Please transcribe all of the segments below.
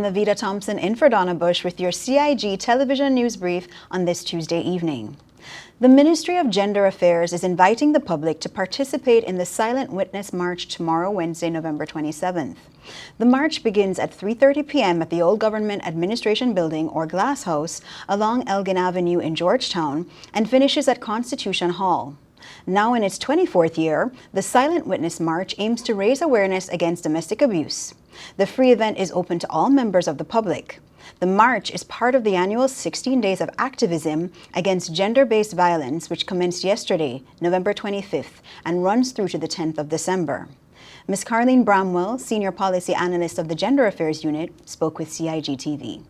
Navita Thompson in for Donna Bush with your CIG Television News Brief on this Tuesday evening. The Ministry of Gender Affairs is inviting the public to participate in the Silent Witness March tomorrow, Wednesday, November 27th. The march begins at 3:30 p.m. at the Old Government Administration Building or Glass House along Elgin Avenue in Georgetown and finishes at Constitution Hall. Now in its 24th year, the Silent Witness March aims to raise awareness against domestic abuse. The free event is open to all members of the public. The march is part of the annual 16 Days of Activism against Gender-Based Violence, which commenced yesterday, November 25th, and runs through to the 10th of December. Ms. Carleen Bramwell, Senior Policy Analyst of the Gender Affairs Unit, spoke with CIG TV.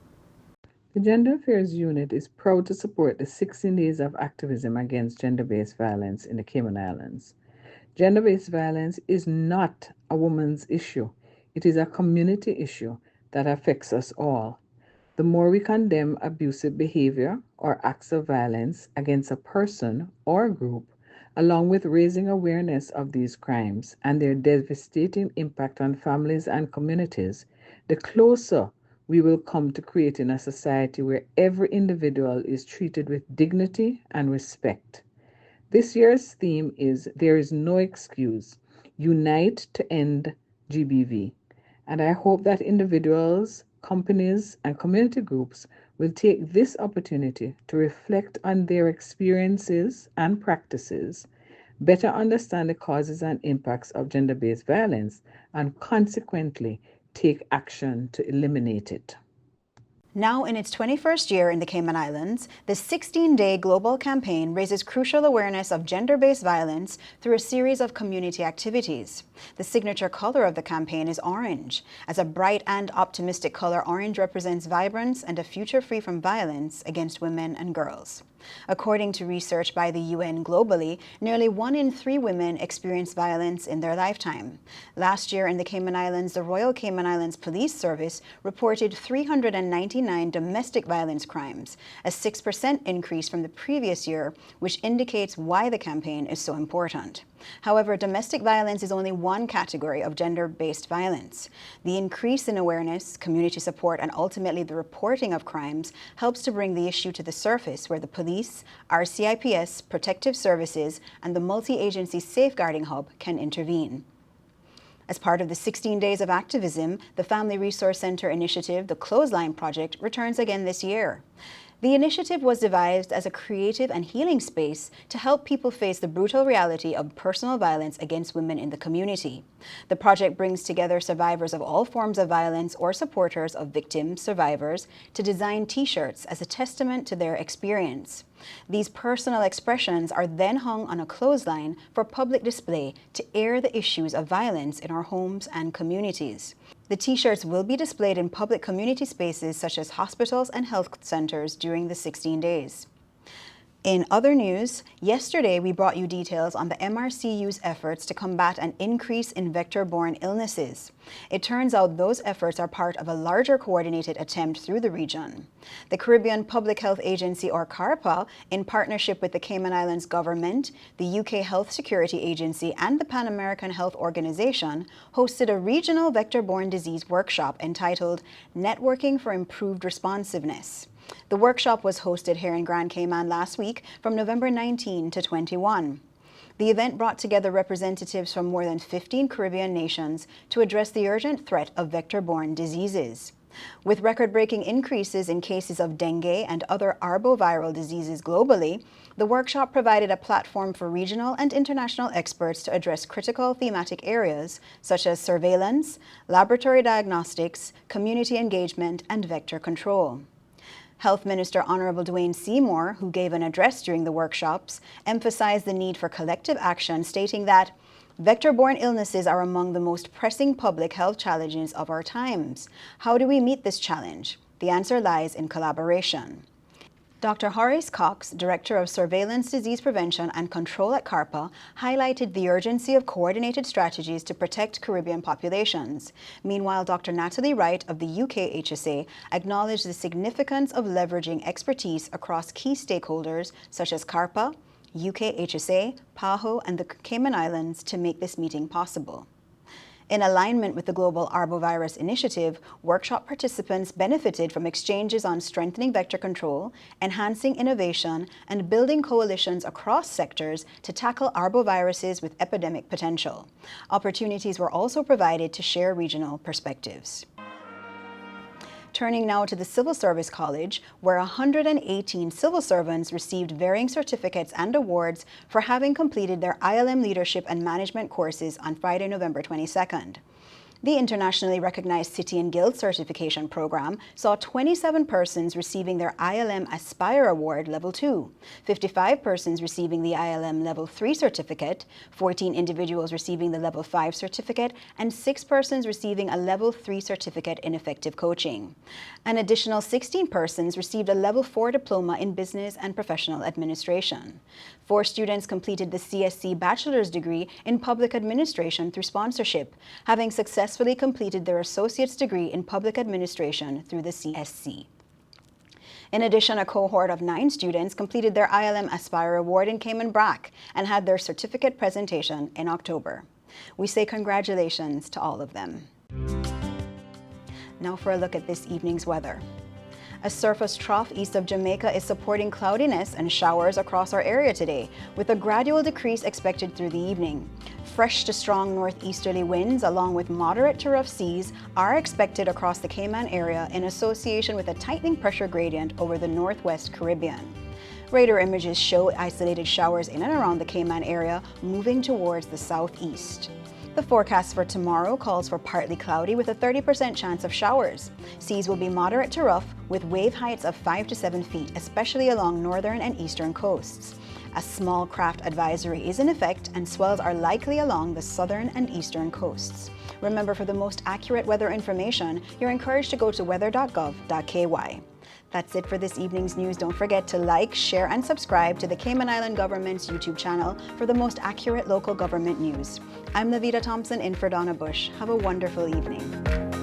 The Gender Affairs Unit is proud to support the 16 Days of Activism against Gender-Based Violence in the Cayman Islands. Gender-based violence is not a woman's issue. It is a community issue that affects us all. The more we condemn abusive behavior or acts of violence against a person or group, along with raising awareness of these crimes and their devastating impact on families and communities, the closer we will come to creating a society where every individual is treated with dignity and respect. This year's theme is There is No Excuse, Unite to End GBV. And I hope that individuals, companies, and community groups will take this opportunity to reflect on their experiences and practices, better understand the causes and impacts of gender-based violence, and consequently take action to eliminate it. Now in its 21st year in the Cayman Islands, the 16-day global campaign raises crucial awareness of gender-based violence through a series of community activities. The signature color of the campaign is orange. As a bright and optimistic color, orange represents vibrance and a future free from violence against women and girls. According to research by the UN globally, nearly 1 in 3 women experience violence in their lifetime. Last year in the Cayman Islands, the Royal Cayman Islands Police Service reported 399 domestic violence crimes, a 6% increase from the previous year, which indicates why the campaign is so important. However, domestic violence is only one category of gender-based violence. The increase in awareness, community support, and ultimately the reporting of crimes helps to bring the issue to the surface where the police, RCIPS, protective services, and the multi-agency safeguarding hub can intervene. As part of the 16 Days of Activism, the Family Resource Center initiative, the Clothesline Project, returns again this year. The initiative was devised as a creative and healing space to help people face the brutal reality of personal violence against women in the community. The project brings together survivors of all forms of violence or supporters of victims, survivors, to design T-shirts as a testament to their experience. These personal expressions are then hung on a clothesline for public display to air the issues of violence in our homes and communities. The T-shirts will be displayed in public community spaces such as hospitals and health centers during the 16 days. In other news, yesterday we brought you details on the MRCU's efforts to combat an increase in vector-borne illnesses. It turns out those efforts are part of a larger coordinated attempt through the region. The Caribbean Public Health Agency, or CARPA, in partnership with the Cayman Islands Government, the UK Health Security Agency, and the Pan American Health Organization, hosted a regional vector-borne disease workshop entitled Networking for Improved Responsiveness. The workshop was hosted here in Grand Cayman last week from November 19 to 21. The event brought together representatives from more than 15 Caribbean nations to address the urgent threat of vector-borne diseases. With record-breaking increases in cases of dengue and other arboviral diseases globally, the workshop provided a platform for regional and international experts to address critical thematic areas such as surveillance, laboratory diagnostics, community engagement, and vector control. Health Minister Honorable Dwayne Seymour, who gave an address during the workshops, emphasized the need for collective action, stating that vector-borne illnesses are among the most pressing public health challenges of our times. How do we meet this challenge? The answer lies in collaboration. Dr. Horace Cox, Director of Surveillance, Disease Prevention and Control at CARPA, highlighted the urgency of coordinated strategies to protect Caribbean populations. Meanwhile, Dr. Natalie Wright of the UK HSA acknowledged the significance of leveraging expertise across key stakeholders such as CARPA, UK HSA, PAHO, and the Cayman Islands to make this meeting possible. In alignment with the Global Arbovirus Initiative, workshop participants benefited from exchanges on strengthening vector control, enhancing innovation, and building coalitions across sectors to tackle arboviruses with epidemic potential. Opportunities were also provided to share regional perspectives. Turning now to the Civil Service College, where 118 civil servants received varying certificates and awards for having completed their ILM leadership and management courses on Friday, November 22nd. The internationally recognized City and Guild certification program saw 27 persons receiving their ILM Aspire Award Level 2, 55 persons receiving the ILM Level 3 certificate, 14 individuals receiving the Level 5 certificate, and 6 persons receiving a Level 3 certificate in effective coaching. An additional 16 persons received a Level 4 diploma in business and professional administration. 4 students completed the CSC bachelor's degree in public administration through sponsorship, having successfully completed their associate's degree in public administration through the CSC. In addition, a cohort of 9 students completed their ILM Aspire Award in Cayman Brac and had their certificate presentation in October. We say congratulations to all of them. Now for a look at this evening's weather. A surface trough east of Jamaica is supporting cloudiness and showers across our area today, with a gradual decrease expected through the evening. Fresh to strong northeasterly winds, along with moderate to rough seas, are expected across the Cayman area in association with a tightening pressure gradient over the northwest Caribbean. Radar images show isolated showers in and around the Cayman area moving towards the southeast. The forecast for tomorrow calls for partly cloudy with a 30% chance of showers. Seas will be moderate to rough with wave heights of 5 to 7 feet, especially along northern and eastern coasts. A small craft advisory is in effect and swells are likely along the southern and eastern coasts. Remember, for the most accurate weather information, you're encouraged to go to weather.gov.ky. That's it for this evening's news. Don't forget to like, share, and subscribe to the Cayman Island Government's YouTube channel for the most accurate local government news. I'm Lavita Thompson in for Donna Bush. Have a wonderful evening.